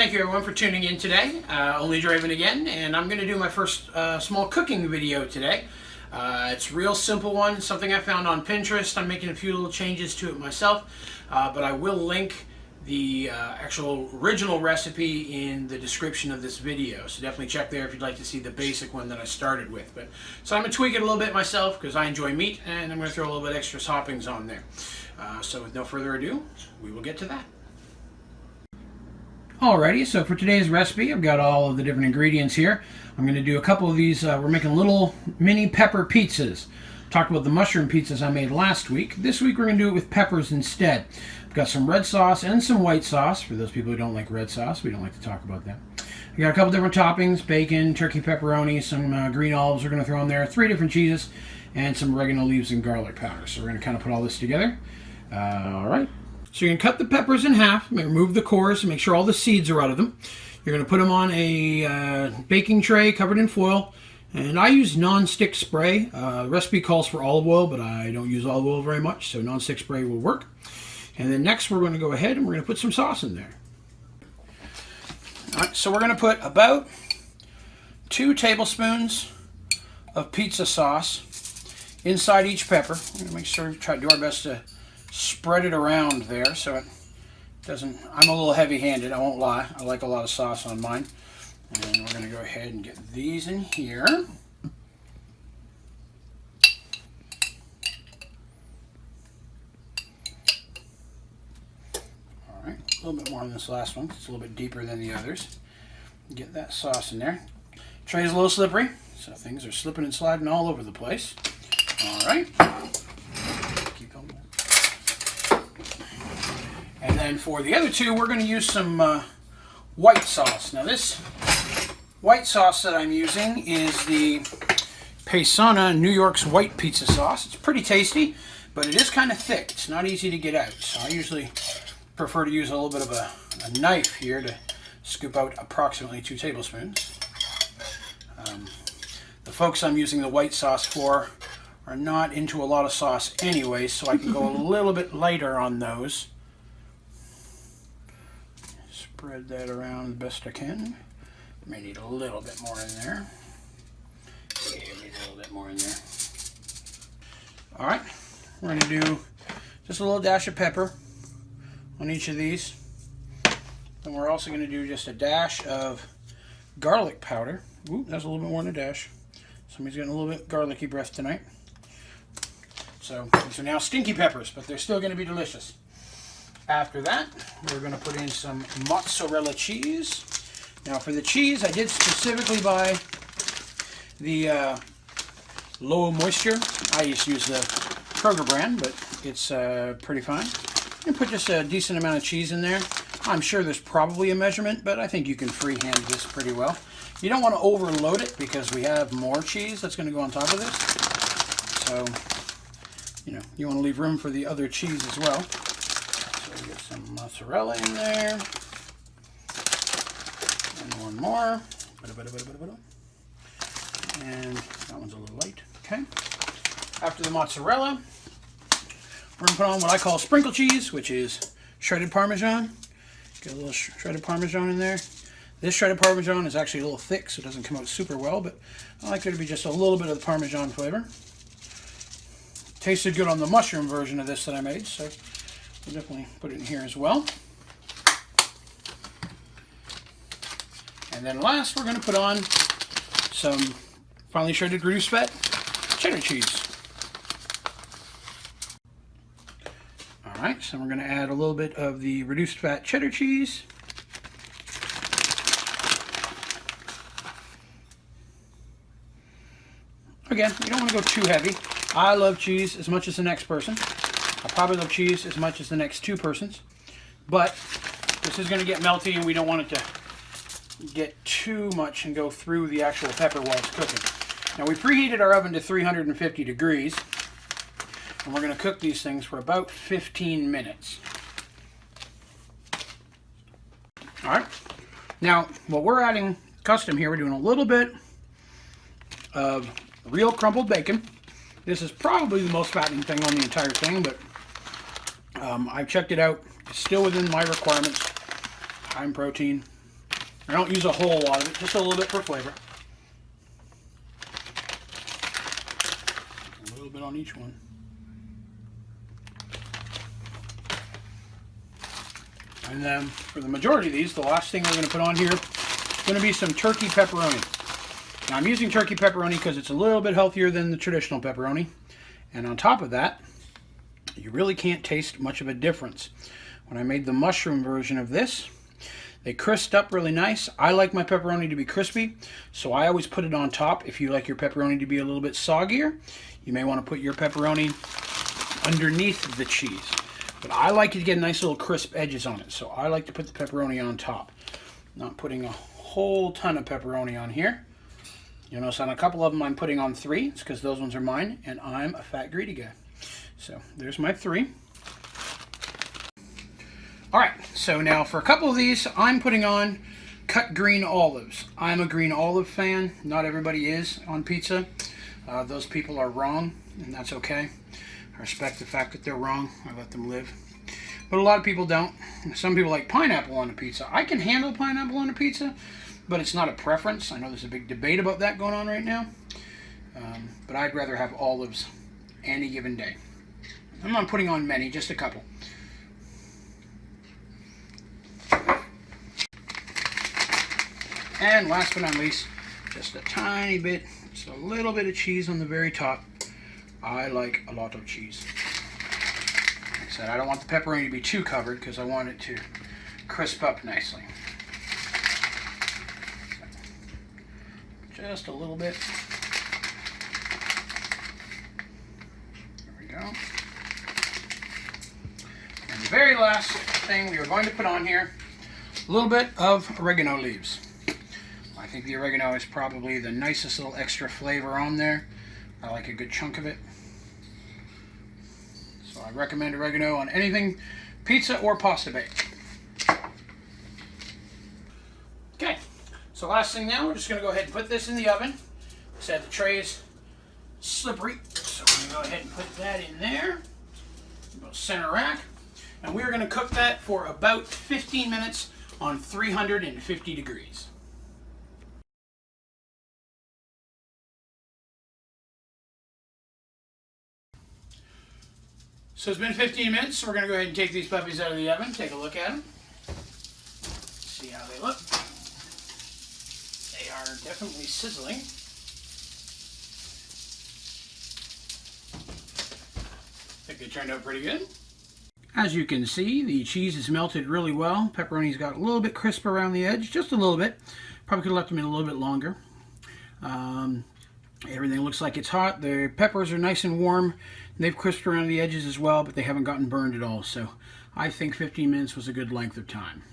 Thank you everyone for tuning in today. onlydraven again, and I'm going to do my first small cooking video today. It's a real simple one, something I found on Pinterest. I'm making a few little changes to it myself, but I will link the actual original recipe in the description of this video. So definitely check there if you'd like to see the basic one that I started with. So I'm going to tweak it a little bit myself because I enjoy meat, and I'm going to throw a little bit extra toppings on there. So with no further ado, we will get to that. Alrighty, so for today's recipe, I've got all of the different ingredients here. I'm going to do a couple of these. We're making little mini pepper pizzas. Talked about the mushroom pizzas I made last week. This week we're going to do it with peppers instead. I've got some red sauce and some white sauce. For those people who don't like red sauce, we don't like to talk about that. I got a couple different toppings: bacon, turkey pepperoni, some green olives we're going to throw in there, 3 different cheeses, and some oregano leaves and garlic powder. So we're going to kind of put all this together. Alright. So you're going to cut the peppers in half, remove the cores, make sure all the seeds are out of them. You're going to put them on a baking tray covered in foil. And I use non-stick spray. The recipe calls for olive oil, but I don't use olive oil very much, so non-stick spray will work. And then next we're going to go ahead and we're going to put some sauce in there. Alright, so we're going to put about 2 tablespoons of pizza sauce inside each pepper. We're going to make sure we try to do our best to spread it around there so it doesn't. I'm a little heavy-handed, I won't lie. I like a lot of sauce on mine. And we're going to go ahead and get these in here. Alright, a little bit more on this last one. It's a little bit deeper than the others. Get that sauce in there. Tray's a little slippery, so things are slipping and sliding all over the place. Alright. And then for the other two, we're going to use some white sauce. Now this white sauce that I'm using is the Paisana New York's white pizza sauce. It's pretty tasty, but it is kind of thick. It's not easy to get out. So I usually prefer to use a little bit of a knife here to scoop out approximately 2 tablespoons. The folks I'm using the white sauce for are not into a lot of sauce anyway, so I can go a little bit lighter on those. Spread that around the best I can. May need a little bit more in there. Yeah, need a little bit more in there. Alright, we're going to do just a little dash of pepper on each of these. And we're also going to do just a dash of garlic powder. Ooh, that's a little bit more than a dash. Somebody's getting a little bit garlicky breath tonight. So these are now stinky peppers, but they're still going to be delicious. After that, we're going to put in some mozzarella cheese. Now for the cheese, I did specifically buy the low moisture. I used to use the Kroger brand, but it's pretty fine. And put just a decent amount of cheese in there. I'm sure there's probably a measurement, but I think you can freehand this pretty well. You don't want to overload it because we have more cheese that's going to go on top of this. So, you know, you want to leave room for the other cheese as well. So get some mozzarella in there. And one more. And that one's a little light. Okay. After the mozzarella, we're going to put on what I call sprinkle cheese, which is shredded Parmesan. Get a little shredded Parmesan in there. This shredded Parmesan is actually a little thick, so it doesn't come out super well, but I like there to be just a little bit of the Parmesan flavor. Tasted good on the mushroom version of this that I made, so we'll definitely put it in here as well. And then last, we're going to put on some finely shredded reduced fat cheddar cheese. Alright, so we're going to add a little bit of the reduced fat cheddar cheese. Again, you don't want to go too heavy. I love cheese as much as the next person. I probably love cheese as much as the next 2 persons. But this is going to get melty and we don't want it to get too much and go through the actual pepper while it's cooking. Now we preheated our oven to 350 degrees. And we're going to cook these things for about 15 minutes. Alright. Now, what we're adding custom here, we're doing a little bit of real crumbled bacon. This is probably the most fattening thing on the entire thing, but I've checked it out. It's still within my requirements. High in protein, I don't use a whole lot of it, just a little bit for flavor. A little bit on each one. And then for the majority of these, the last thing we're going to put on here is going to be some turkey pepperoni. Now I'm using turkey pepperoni because it's a little bit healthier than the traditional pepperoni. And on top of that, you really can't taste much of a difference. When I made the mushroom version of this, they crisped up really nice. I like my pepperoni to be crispy, so I always put it on top. If you like your pepperoni to be a little bit soggier, you may want to put your pepperoni underneath the cheese. But I like it to get nice little crisp edges on it, so I like to put the pepperoni on top. Not putting a whole ton of pepperoni on here. You'll notice on a couple of them I'm putting on 3. It's because those ones are mine, and I'm a fat, greedy guy. So there's my 3. All right, so now for a couple of these, I'm putting on cut green olives. I'm a green olive fan. Not everybody is on pizza. Those people are wrong, and that's okay. I respect the fact that they're wrong. I let them live. But a lot of people don't. Some people like pineapple on a pizza. I can handle pineapple on a pizza, but it's not a preference. I know there's a big debate about that going on right now. But I'd rather have olives any given day. I'm not putting on many, just a couple. And last but not least, just a tiny bit, just a little bit of cheese on the very top. I like a lot of cheese. Like I said, I don't want the pepperoni to be too covered because I want it to crisp up nicely. So, just a little bit. There we go. And the very last thing we are going to put on here, a little bit of oregano leaves. I think the oregano is probably the nicest little extra flavor on there. I like a good chunk of it. So I recommend oregano on anything pizza or pasta baked. Okay, so last thing now, we're just going to go ahead and put this in the oven. Said the tray is slippery, so we're going to go ahead and put that in there. About center rack. And we're going to cook that for about 15 minutes on 350 degrees. So it's been 15 minutes, so we're going to go ahead and take these puppies out of the oven, take a look at them, see how they look. They are definitely sizzling. I think they turned out pretty good. As you can see, the cheese is melted really well. Pepperoni's got a little bit crisp around the edge, just a little bit. Probably could have left them in a little bit longer. Everything looks like it's hot. The peppers are nice and warm. They've crisped around the edges as well, but they haven't gotten burned at all. So I think 15 minutes was a good length of time.